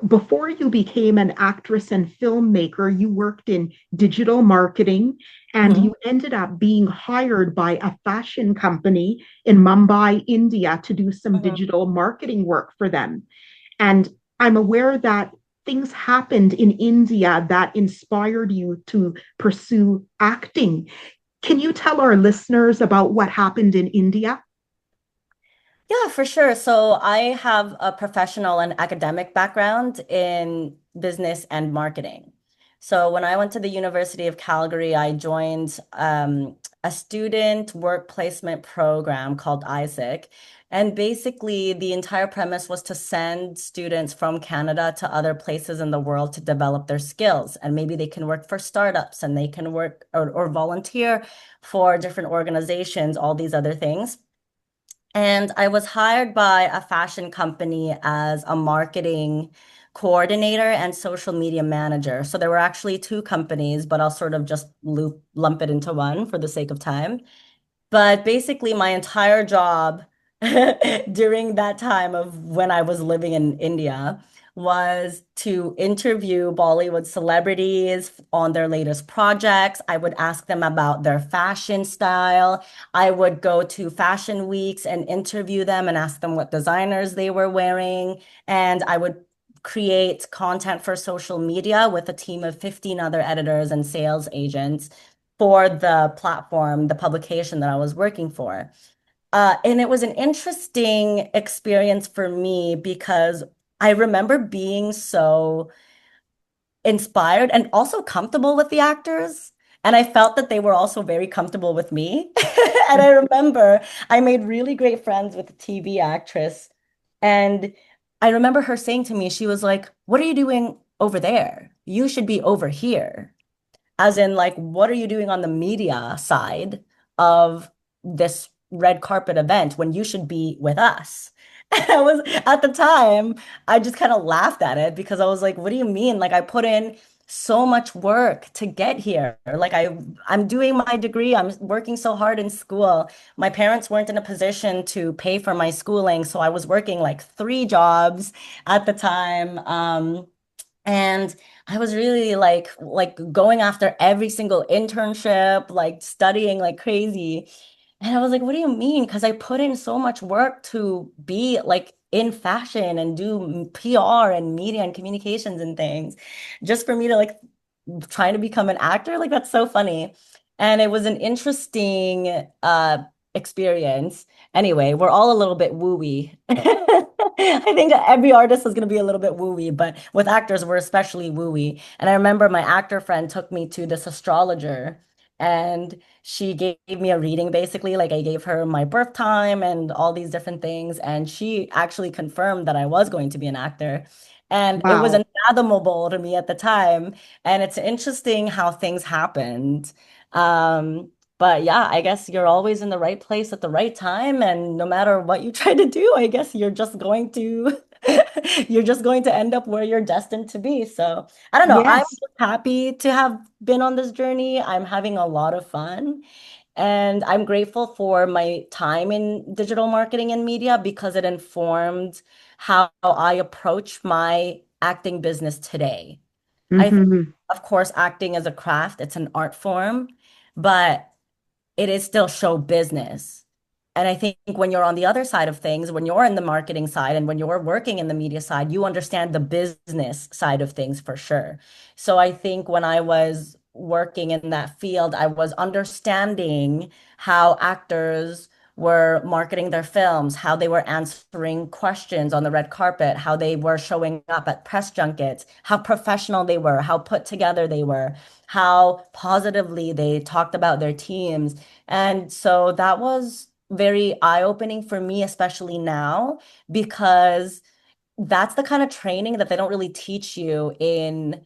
before you became an actress and filmmaker, you worked in digital marketing and Mhm. you ended up being hired by a fashion company in Mumbai, India to do some Mhm. digital marketing work for them. And I'm aware that things happened in India that inspired you to pursue acting. Can you tell our listeners about what happened in India? Yeah, for sure. So I have a professional and academic background in business and marketing. So when I went to the University of Calgary, I joined a student work placement program called Isaac. And basically, the entire premise was to send students from Canada to other places in the world to develop their skills. And maybe they can work for startups and they can work or volunteer for different organizations, all these other things. And I was hired by a fashion company as a marketing coordinator and social media manager. So there were actually two companies, but I'll sort of just lump it into one for the sake of time. But basically, my entire job during that time of when I was living in India was to interview Bollywood celebrities on their latest projects. I would ask them about their fashion style. I would go to fashion weeks and interview them and ask them what designers they were wearing. And I would create content for social media with a team of 15 other editors and sales agents for the platform, the publication that I was working for. And it was an interesting experience for me because I remember being so inspired and also comfortable with the actors. And I felt that they were also very comfortable with me. And I remember I made really great friends with the TV actress. And I remember her saying to me, she was like, "What are you doing over there? You should be over here." As in, like, what are you doing on the media side of this red carpet event when you should be with us? And I was at the time, I just kind of laughed at it because I was like, what do you mean? Like, I put in so much work to get here. Like, I'm doing my degree, I'm working so hard in school. My parents weren't in a position to pay for my schooling, so I was working like three jobs at the time. And I was really like going after every single internship, like studying like crazy. And I was like, what do you mean? Because I put in so much work to be like in fashion and do PR and media and communications and things just for me to like trying to become an actor. Like that's so funny. And it was an interesting experience. Anyway, we're all a little bit wooey. I think every artist is going to be a little bit wooey, but with actors, we're especially wooey. And I remember my actor friend took me to this astrologer and she gave me a reading basically. Like I gave her my birth time and all these different things. And she actually confirmed that I was going to be an actor. And it was Wow. unfathomable to me at the time. And it's interesting how things happened. But yeah, I guess you're always in the right place at the right time, and no matter what you try to do, I guess you're just going to you're just going to end up where you're destined to be. So I don't know. I'm Yes. just happy to have been on this journey. I'm having a lot of fun. And I'm grateful for my time in digital marketing and media because it informed how I approach my acting business today. I think, Hmm. of course, acting is a craft, it's an art form, but it is still show business. And I think when you're on the other side of things, when you're in the marketing side and when you're working in the media side, you understand the business side of things for sure. So I think when I was working in that field, I was understanding how actors were marketing their films, how they were answering questions on the red carpet, how they were showing up at press junkets, how professional they were, how put together they were, how positively they talked about their teams. And so that was very eye-opening for me, especially now, because that's the kind of training that they don't really teach you in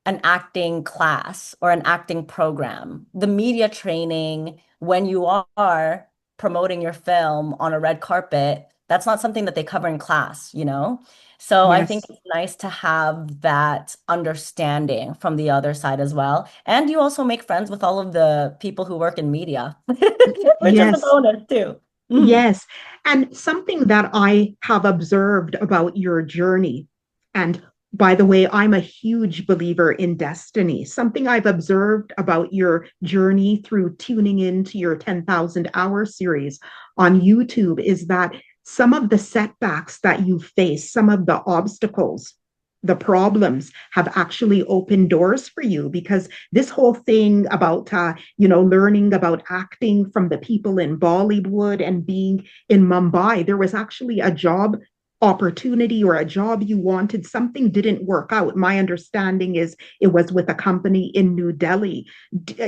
an acting class or an acting program. The media training, when you are promoting your film on a red carpet, that's not something that they cover in class, you know? So I think Yes. it's nice to have that understanding from the other side as well. And you also make friends with all of the people who work in media, which is a Yes. bonus too. Mhm. Yes. And something that I have observed about your journey, and By the way, I'm a huge believer in destiny. Something I've observed about your journey through tuning into your 10,000 hour series on YouTube is that some of the setbacks that you face, some of the obstacles, the problems have actually opened doors for you because this whole thing about learning about acting from the people in Bollywood and being in Mumbai, there was actually a job opportunity or a job you wanted, something didn't work out. My understanding is it was with a company in New Delhi.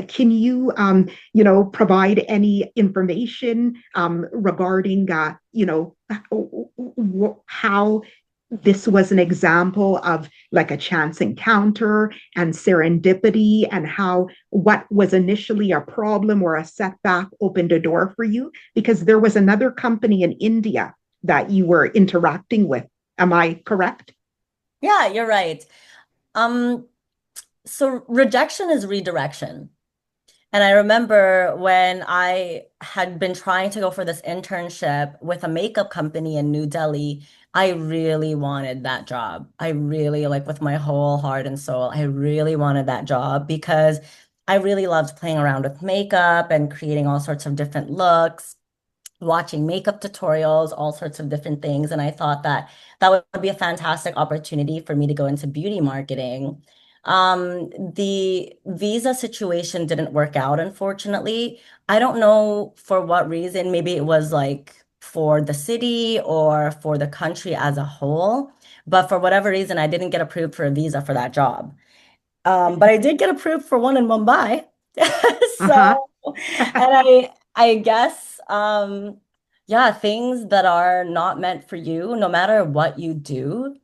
Can you, provide any information regarding, how this was an example of like a chance encounter and serendipity, and how what was initially a problem or a setback opened a door for you? Because there was another company in India that you were interacting with. Am I correct? Yeah, you're right. Um, so rejection is redirection. And I remember when I had been trying to go for this internship with a makeup company in New Delhi, I really wanted that job. I really, like with my whole heart and soul, I really wanted that job because I really loved playing around with makeup and creating all sorts of different looks, watching makeup tutorials, all sorts of different things. And I thought that that would be a fantastic opportunity for me to go into beauty marketing. The visa situation didn't work out, unfortunately. I don't know for what reason. Maybe it was like for the city or for the country as a whole. But for whatever reason, I didn't get approved for a visa for that job. But I did get approved for one in Mumbai. Uh-huh. So, and I guess yeah, things that are not meant for you, no matter what you do,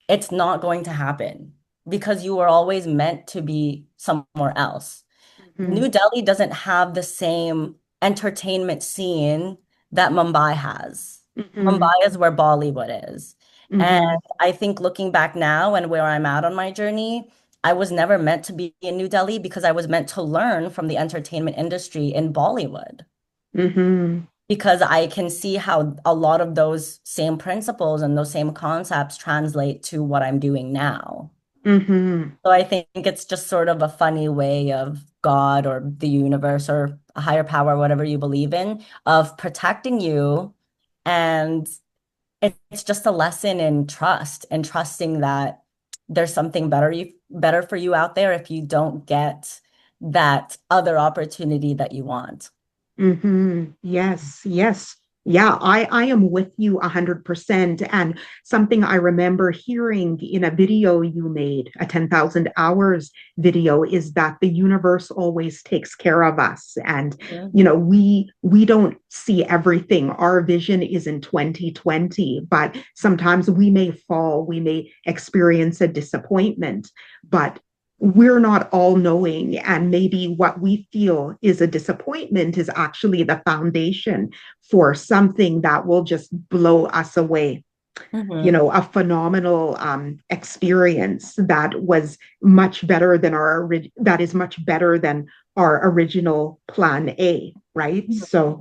it's not going to happen because you were always meant to be somewhere else. New Mhm. Delhi doesn't have the same entertainment scene that Mumbai has. Mumbai Mhm. is where Bollywood is. And Mhm. I think looking back now and where I'm at on my journey, I was never meant to be in New Delhi because I was meant to learn from the entertainment industry in Bollywood. Mhm. Because I can see how a lot of those same principles and those same concepts translate to what I'm doing now. Mhm. So I think it's just sort of a funny way of God or the universe or a higher power, whatever you believe in, of protecting you. And it's just a lesson in trust and trusting that there's something better for you out there if you don't get that other opportunity that you want. Yes, yes. Yeah, I am with you 100%. And something I remember hearing in a video you made, a 10,000 hours video, is that the universe always takes care of us. And, Mhm. we don't see everything. Our vision is in 2020, but sometimes we may fall, we may experience a disappointment, but we're not all knowing, and maybe what we feel is a disappointment is actually the foundation for something that will just blow us away. Mhm. A phenomenal experience that was much better than that is much better than our original plan A, right? So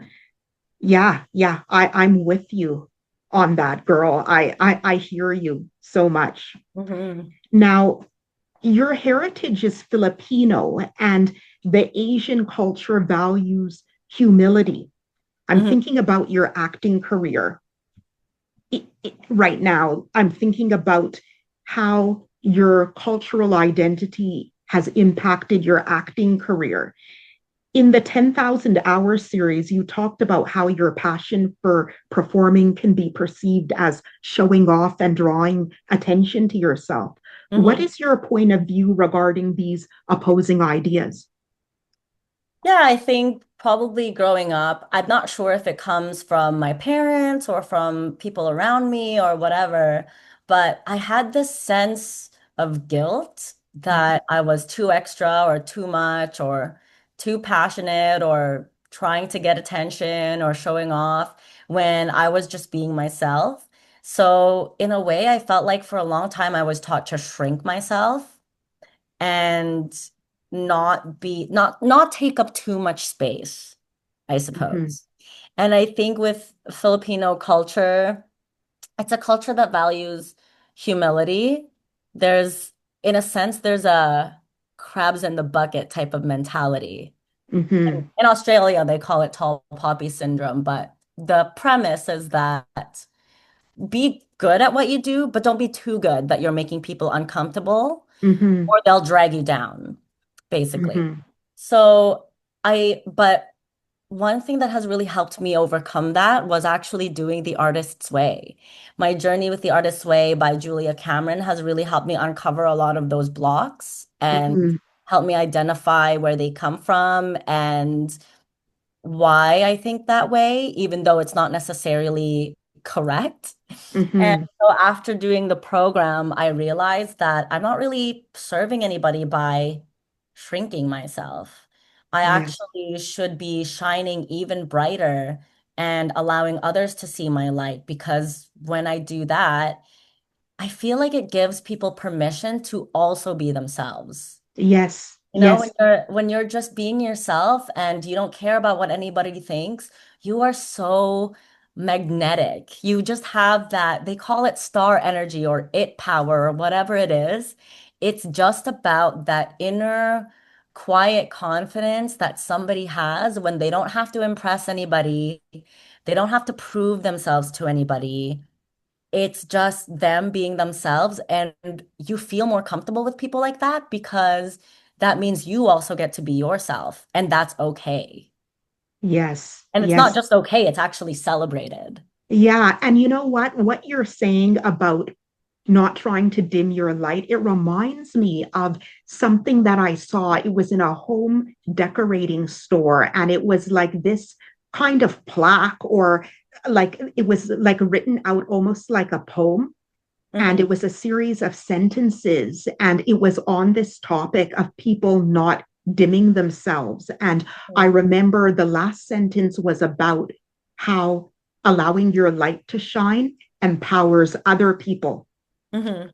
yeah, yeah, I'm with you on that, girl. I hear you so much. Mhm. Now, your heritage is Filipino, and the Asian culture values humility. I'm Mhm. thinking about your acting career. Right now, I'm thinking about how your cultural identity has impacted your acting career. In the 10,000 hour series, you talked about how your passion for performing can be perceived as showing off and drawing attention to yourself. What Mhm. is your point of view regarding these opposing ideas? Yeah, I think probably growing up, I'm not sure if it comes from my parents or from people around me or whatever, but I had this sense of guilt Mhm. that I was too extra or too much or too passionate or trying to get attention or showing off when I was just being myself. So, in a way, I felt like for a long time I was taught to shrink myself and not take up too much space, I Mhm. suppose. And I think with Filipino culture, it's a culture that values humility, there's, in a sense, there's a crabs in the bucket type of mentality. Mm-hmm. In Australia, they call it tall poppy syndrome, but the premise is that be good at what you do, but don't be too good that you're making people uncomfortable Mm-hmm. or they'll drag you down, basically. Mm-hmm. So but one thing that has really helped me overcome that was actually doing The Artist's Way. My journey with The Artist's Way by Julia Cameron has really helped me uncover a lot of those blocks and Mm-hmm. help me identify where they come from and why I think that way, even though it's not necessarily correct. And Mm-hmm. so after doing the program, I realized that I'm not really serving anybody by shrinking myself. I Yes. actually should be shining even brighter and allowing others to see my light because when I do that, I feel like it gives people permission to also be themselves. Yes. You know, when Yes. you're just being yourself and you don't care about what anybody thinks, you are so magnetic. You just have that, they call it star energy or it power or whatever it is. It's just about that inner quiet confidence that somebody has when they don't have to impress anybody. They don't have to prove themselves to anybody. It's just them being themselves, and you feel more comfortable with people like that because that means you also get to be yourself, and that's okay. Yes. And it's not Yes. just okay, it's actually celebrated. Yeah. And you know what? What you're saying about not trying to dim your light, it reminds me of something that I saw. It was in a home decorating store, and it was like this kind of plaque, or like it was like written out almost like a poem. And Hmm. it was a series of sentences, and it was on this topic of people not dimming themselves. And I remember the last sentence was about how allowing your light to shine empowers other people Hmm.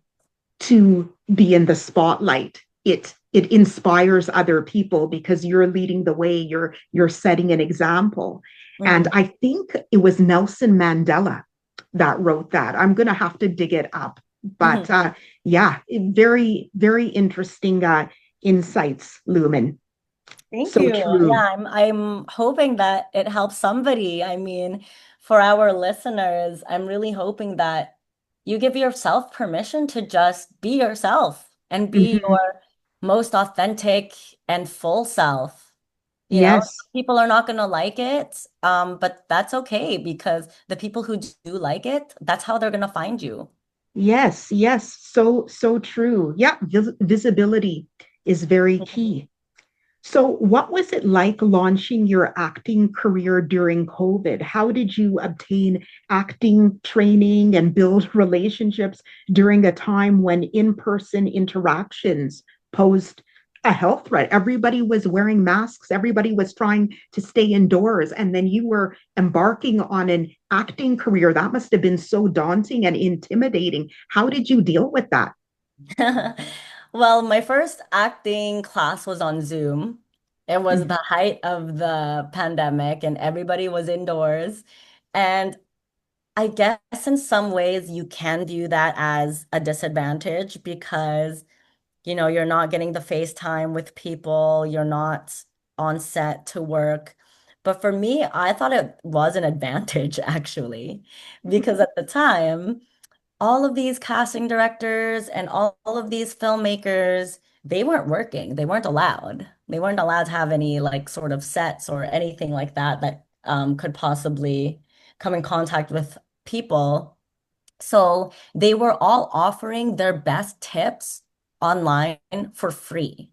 to be in the spotlight. It inspires other people because you're leading the way, you're setting an example. And Hmm. I think it was Nelson Mandela that wrote that. I'm going to have to dig it up. Hmm. But yeah, very, very interesting insights, Lumen. Thank So you. Yeah, true. I'm hoping that it helps somebody. I mean, for our listeners, I'm really hoping that you give yourself permission to just be yourself and be Mhm. your most authentic and full self. You know, Yes, people are not going to like it, but that's okay because the people who do like it, that's how they're going to find you. yes, yes. So, so true. Yeah, visibility is very Mhm. key. So, what was it like launching your acting career during COVID? How did you obtain acting training and build relationships during a time when in-person interactions posed a health threat? Everybody was wearing masks, everybody was trying to stay indoors, and then you were embarking on an acting career. That must have been so daunting and intimidating. How did you deal with that? Well, my first acting class was on Zoom. It was Mm, the height of the pandemic and everybody was indoors. And I guess in some ways you can view that as a disadvantage because, you're not getting the FaceTime with people, you're not on set to work. But for me, I thought it was an advantage actually, because at the time, all of these casting directors and all of these filmmakers, they weren't working. They weren't allowed. They weren't allowed to have any like sort of sets or anything like that that could possibly come in contact with people. So they were all offering their best tips online for free.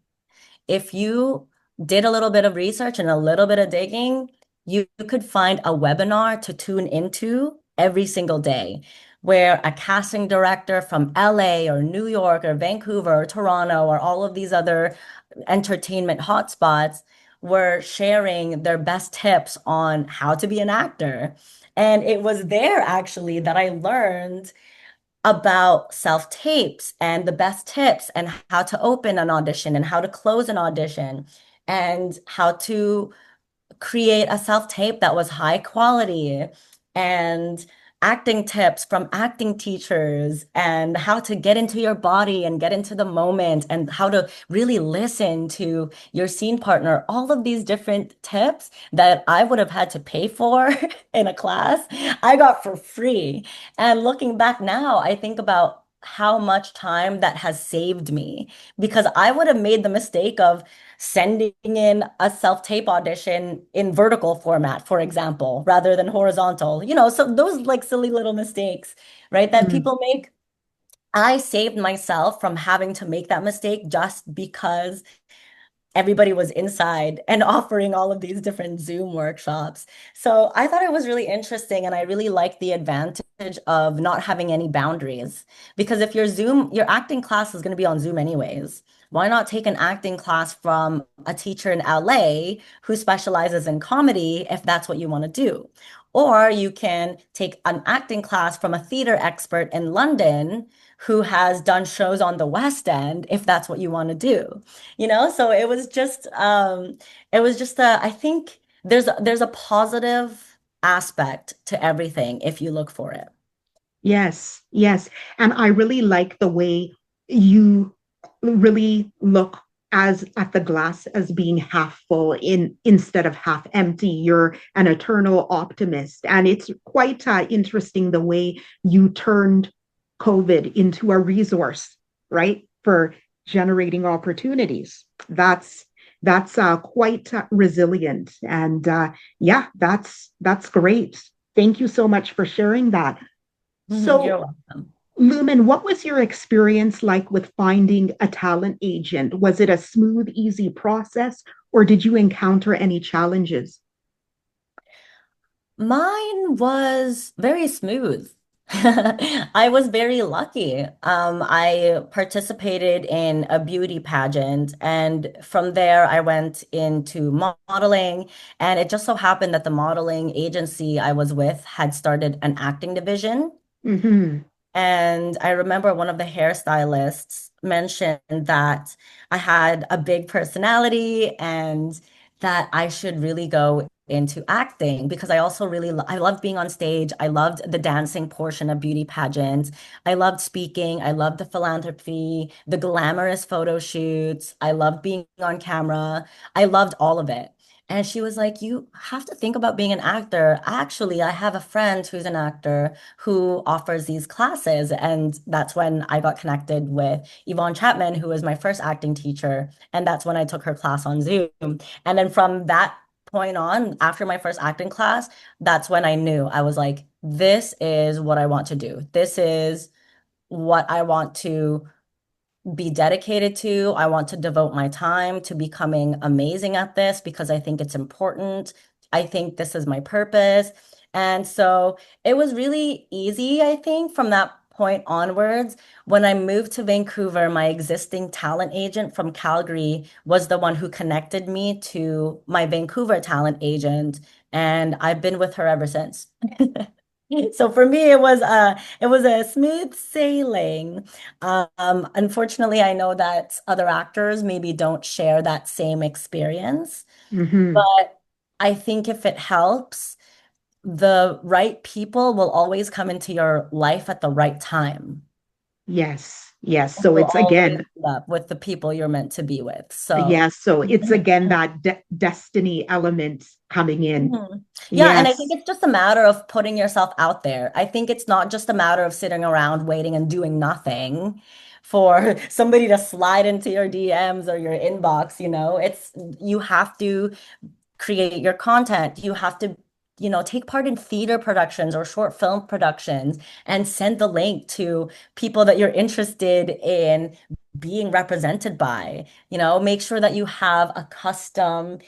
If you did a little bit of research and a little bit of digging, you could find a webinar to tune into every single day where a casting director from LA or New York or Vancouver or Toronto or all of these other entertainment hotspots were sharing their best tips on how to be an actor. And it was there actually that I learned about self-tapes and the best tips and how to open an audition and how to close an audition and how to create a self-tape that was high quality and acting tips from acting teachers and how to get into your body and get into the moment and how to really listen to your scene partner. All of these different tips that I would have had to pay for in a class, I got for free. And looking back now, I think about how much time that has saved me because I would have made the mistake of sending in a self-tape audition in vertical format, for example, rather than horizontal. So those like silly little mistakes, right, that Mm. people make. I saved myself from having to make that mistake just because everybody was inside and offering all of these different Zoom workshops. So I thought it was really interesting, and I really liked the advantage of not having any boundaries. Because if your acting class is going to be on Zoom anyways, why not take an acting class from a teacher in LA who specializes in comedy if that's what you want to do? Or you can take an acting class from a theater expert in London who has done shows on the West End if that's what you want to do. So it was just I think there's a positive aspect to everything if you look for it. Yes, yes. And I really like the way you really look as at the glass as being half full in instead of half empty. You're an eternal optimist. And it's quite interesting the way you turned COVID into a resource, right? For generating opportunities. That's quite resilient. And yeah, that's great. Thank you so much for sharing that. You're So, welcome. Lumen, what was your experience like with finding a talent agent? Was it a smooth, easy process, or did you encounter any challenges? Mine was very smooth. I was very lucky. I participated in a beauty pageant, and from there, I went into modeling. And it just so happened that the modeling agency I was with had started an acting division. Hmm. And I remember one of the hairstylists mentioned that I had a big personality and that I should really go into acting because I also I loved being on stage. I loved the dancing portion of beauty pageants. I loved speaking. I loved the philanthropy, the glamorous photo shoots. I loved being on camera. I loved all of it. And she was like, "You have to think about being an actor. Actually, I have a friend who's an actor who offers these classes." And that's when I got connected with Yvonne Chapman, who was my first acting teacher. And that's when I took her class on Zoom. And then from that point on, after my first acting class, that's when I knew I was like, this is what I want to do. This is what I want to be dedicated to. I want to devote my time to becoming amazing at this because I think it's important. I think this is my purpose. And so it was really easy, I think, from that point onwards. When I moved to Vancouver, my existing talent agent from Calgary was the one who connected me to my Vancouver talent agent, and I've been with her ever since. So for me, it was a smooth sailing. Unfortunately, I know that other actors maybe don't share that same experience, Hmm. but I think if it helps, the right people will always come into your life at the right time. Yes, yes. And So you'll it's always again, end up with the people you're meant to be with. So, yes. So it's again that destiny element coming in. mhm. Yeah, and I think Yes. it's just a matter of putting yourself out there. I think it's not just a matter of sitting around waiting and doing nothing for somebody to slide into your DMs or your inbox, It's you have to create your content. You have to, take part in theater productions or short film productions and send the link to people that you're interested in being represented by. Make sure that you have a custom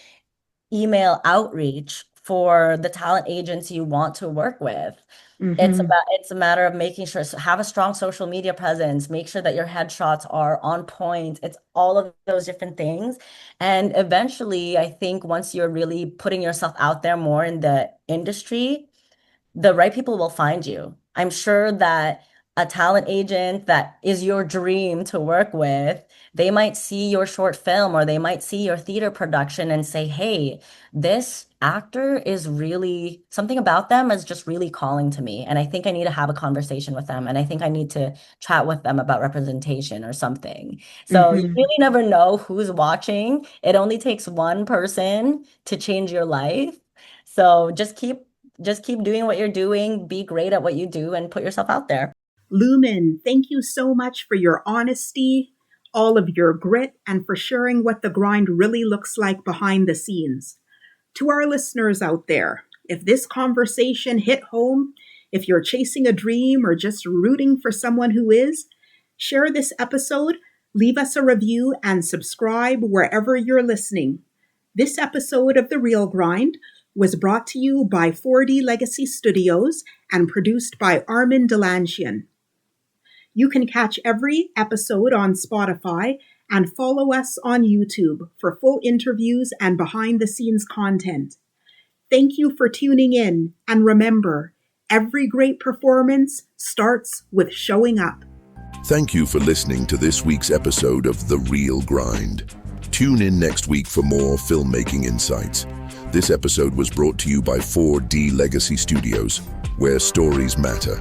email outreach for the talent agents you want to work with. Hmm. It's a matter of making sure have a strong social media presence, make sure that your headshots are on point. It's all of those different things. And eventually, I think once you're really putting yourself out there more in the industry, the right people will find you. I'm sure that a talent agent that is your dream to work with, they might see your short film or they might see your theater production and say, hey, this actor is really, something about them is just really calling to me. And I think I need to have a conversation with them. And I think I need to chat with them about representation or something. So you Mhm. really never know who's watching. It only takes one person to change your life. So just keep doing what you're doing, be great at what you do, and put yourself out there. Lumen, thank you so much for your honesty, all of your grit, and for sharing what the grind really looks like behind the scenes. To our listeners out there, if this conversation hit home, if you're chasing a dream or just rooting for someone who is, share this episode, leave us a review, and subscribe wherever you're listening. This episode of The Real Grind was brought to you by 4D Legacy Studios and produced by Armen Dilanchian. You can catch every episode on Spotify and follow us on YouTube for full interviews and behind the scenes content. Thank you for tuning in, and remember, every great performance starts with showing up. Thank you for listening to this week's episode of The Real Grind. Tune in next week for more filmmaking insights. This episode was brought to you by 4D Legacy Studios, where stories matter.